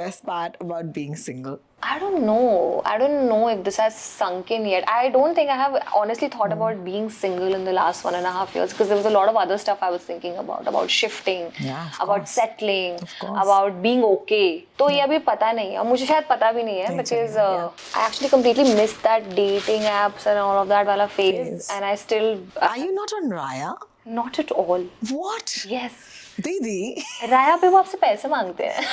best part about being single? I don't know. I don't know if this has sunk in yet. I don't think I have honestly thought about being single in the last 1.5 years, because there was a lot of other stuff I was thinking about shifting, Yeah, of about course. settling, Of course. about being okay. तो ये अभी पता नहीं है, और मुझे शायद पता भी नहीं है, नहीं because चलेगा, I actually completely missed that dating apps and all of that वाला phase, Phase. and I still Are you not on Raya? not at all. What? Yes. दीदी राया पे वो आपसे पैसे मांगते हैं.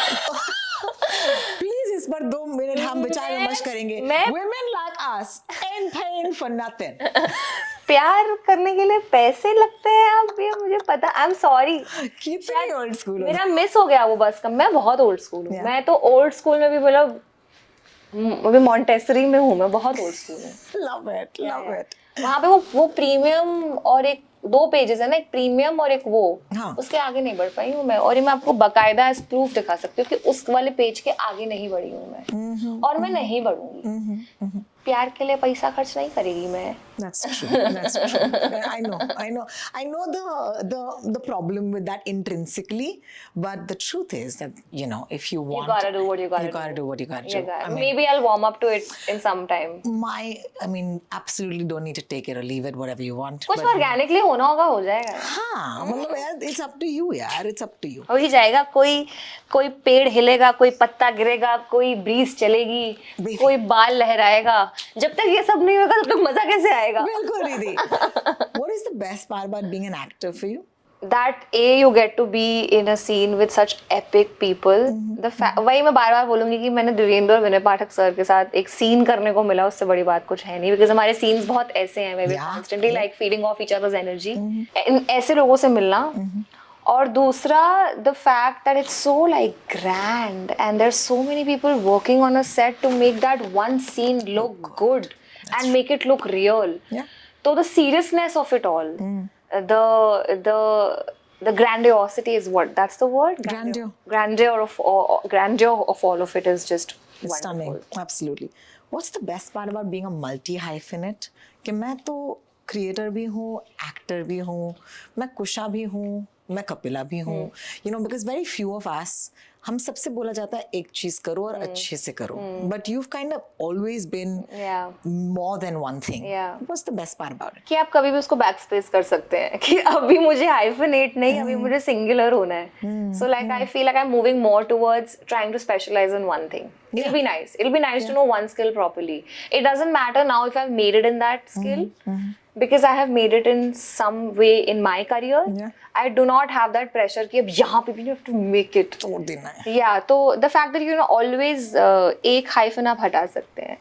प्लीज इस पर 2 मिनट हम विचार विमर्श करेंगे. मैं- Women like us ain't paying for nothing. प्यार करने के लिए पैसे लगते हैं अब, ये मुझे पता. I am sorry. कितनी old school हो. मेरा मिस हो गया वो बस का. मैं बहुत ओल्ड स्कूल हूँ. Yeah. मैं तो ओल्ड स्कूल में भी मतलब अभी मॉन्टेसरी में हूँ. मैं बहुत ओल्ड स्कूल हूँ. Love it, love it. वहाँ पे वो प्रीमियम और एक 2 पेजेस है ना, एक प्रीमियम और एक वो. हाँ. उसके आगे नहीं बढ़ पाई हूँ मैं, और ये मैं आपको बकायदा एज प्रूफ दिखा सकती हूँ कि उस वाले पेज के आगे नहीं बढ़ी हूँ मैं, और मैं नहीं बढ़ूंगी. प्यार के लिए पैसा खर्च नहीं करेगी मैं. That's true. That's true. I know the problem with that intrinsically, but the truth is that if you want, You gotta do what you gotta you gotta do. do what you gotta You do. gotta- I mean, maybe I'll warm up to it in some time. absolutely don't need to take it or leave it, whatever you want. कुछ but- organically होना होगा, हो जाएगा. हाँ, मतलब यार, it's up to you यार, it's up to you. हो ही जाएगा. कोई पेड़ हिलेगा, कोई पत्ता गिरेगा, कोई ब्रीज चलेगी, Baby. कोई बाल लहराएगा. जब तक ये सब नहीं होगा तब तक मजा कैसे आएगा? बिल्कुल दीदी. What is the best part about being an actor for you? That you get to be in a scene with such epic people. वही मैं बार बार बोलूंगी कि मैंने देवेंद्र और विनय पाठक सर के साथ एक सीन करने को मिला, उससे बड़ी बात कुछ है नहीं, बिकॉज हमारे सीन्स बहुत ऐसे हैं, they constantly like feeding of each others energy. ऐसे लोगों से मिलना. और दूसरा, the fact that it's so like grand and there are so many people working on a set to make that one scene look good and make it look real. So the seriousness of it all, the grandiosity is what? That's the word? Grandeur of all of it is just It's stunning. wonderful. Absolutely. What's the best part about being a multi-hyphenate? कि मैं तो creator भी हूँ, actor भी हूँ, मैं कुशा भी हूँ, मैं कपिला भी हूँ. Because very few of us, हम सबसे बोला जाता है एक चीज करो और अच्छे से करो. But you've kind of always been more than one thing. What's the best part about it? कि आप कभी भी उसको बैक स्पेस कर सकते हैं कि अभी मुझे हाइफिनेट नहीं, अभी मुझे सिंगुलर होना है. So like I feel like I'm moving more towards trying to specialize in one thing. It'll be nice. It'll be nice to know one skill properly. It doesn't matter now if I've made it in that skill. Because I have made it in some way in my career. I do not have that pressure कि अब यहाँ पे भी you have to make it. तोड़ देना है. Yeah, तो the fact that always एक hyphen आप हटा सकते हैं.